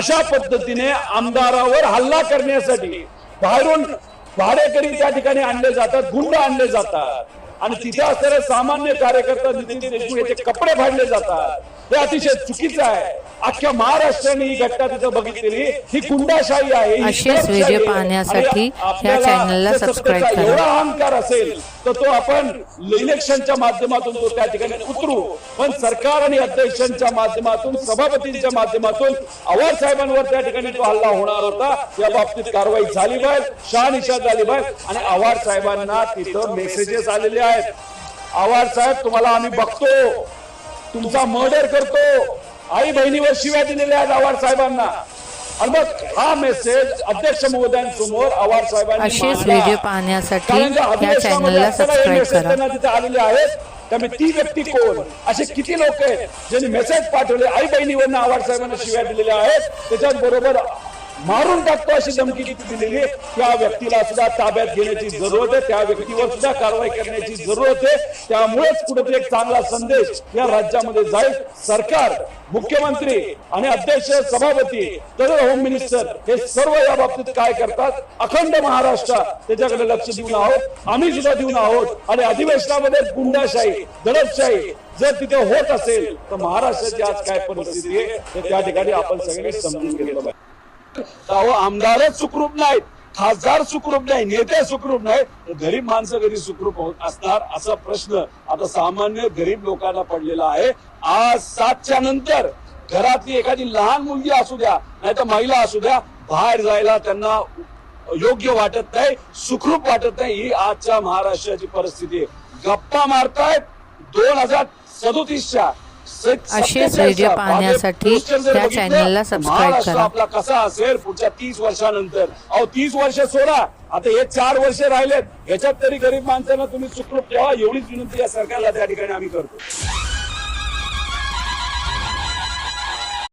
अशा पद्धतीने आमदारावर हल्ला करण्यासाठी बाहेरून भाडेकरी त्या ठिकाणी आणले जातात, गुंड आणले जातात आणि तिथे असणारे सामान्य कार्यकर्ता नितीन देशमुख याचे कपडे फाडले जातात। हे अतिशय चुकीचं आहे। अख्ख्या महाराष्ट्राने ही घटना तिथं बघितलेली ही गुंडाशाही आहे। असेच व्हिडिओ पाहण्यासाठी या चॅनलला सबस्क्राइब करा। एवढा अहंकार असेल तर तो आपण इलेक्शनच्या माध्यमातून तो त्या ठिकाणी उतरू, पण सरकार आणि अध्यक्षांच्या माध्यमातून सभापतींच्या माध्यमातून आव्हाड साहेबांवर त्या ठिकाणी तो हल्ला होणार होता। या बाबतीत कारवाई झाली पाहिजे, शहानिशा झाली पाहिजे आणि आव्हाड साहेबांना तिथं मेसेजेस आलेले आहेत। आव्हाड साहेब तुम्हाला आम्ही बघतो, तुमचा मर्डर करतो, आई बहिणीवर शिव्या दिलेल्या आहेत आव्हाड साहेबांना। आणि मग हा मेसेज अध्यक्ष महोदयांसमोर आव्हाड साहेबांनी असेच व्हिडिओ पाहण्यासाठी या चॅनलला सबस्क्राइब करा। तिथे आलेले आहेत, त्यामुळे ती व्यक्ती कोण, असे किती लोक आहेत ज्यांनी मेसेज पाठवले, आई बहिणीवर आव्हाड साहेबांना शिव्या दिलेल्या आहेत, त्याच्याच बरोबर मारून टाकतो अशी धमकी दिलेली, त्या व्यक्तीला सुद्धा ताब्यात घेण्याची जरूरत आहे, त्या व्यक्तीवर सुद्धा कारवाई करण्याची जरूरत आहे। त्यामुळेच कुठेतरी एक चांगला संदेश या राज्यामध्ये जाईल। सरकार, मुख्यमंत्री आणि अध्यक्ष, सभापती तसेच होम मिनिस्टर हे सर्व या बाबतीत काय करतात, अखंड महाराष्ट्र त्याच्याकडे लक्ष देऊन आहोत, आम्ही सुद्धा देऊन आहोत। आणि अधिवेशनामध्ये गुंडाशाही, दडपशाही जर तिथे होत असेल तर महाराष्ट्राची आज काय परिस्थिती आहे हे त्या ठिकाणी आपण सगळ्यांनी समजून घेतलं पाहिजे। आमदारच सुखरूप नाहीत, खासदार सुखरूप नाही, नेते सुखरूप नाही, गरीब माणसं कधी सुखरूप असणार असा प्रश्न आता सामान्य गरीब लोकांना पडलेला आहे। आज 7च्या नंतर घरातली एखादी लहान मुलगी असू द्या नाही तर महिला असू द्या, बाहेर जायला त्यांना योग्य वाटत नाही, सुखरूप वाटत नाही। ही आजच्या महाराष्ट्राची परिस्थिती आहे। गप्पा मारतायत 2037च्या असेच व्हिडिओ पाहण्यासाठी या चॅनलला सबस्क्राइब करा। आपला कसा असेल पुढच्या 30 वर्षानंतर, 30 वर्ष सोडा, आता हे 4 वर्ष राहिलेत, याच्यात तरी गरीब माणसांना तुम्ही सुखरूप ठेवा, एवढीच विनंती या सरकारला त्या ठिकाणी आम्ही करतो।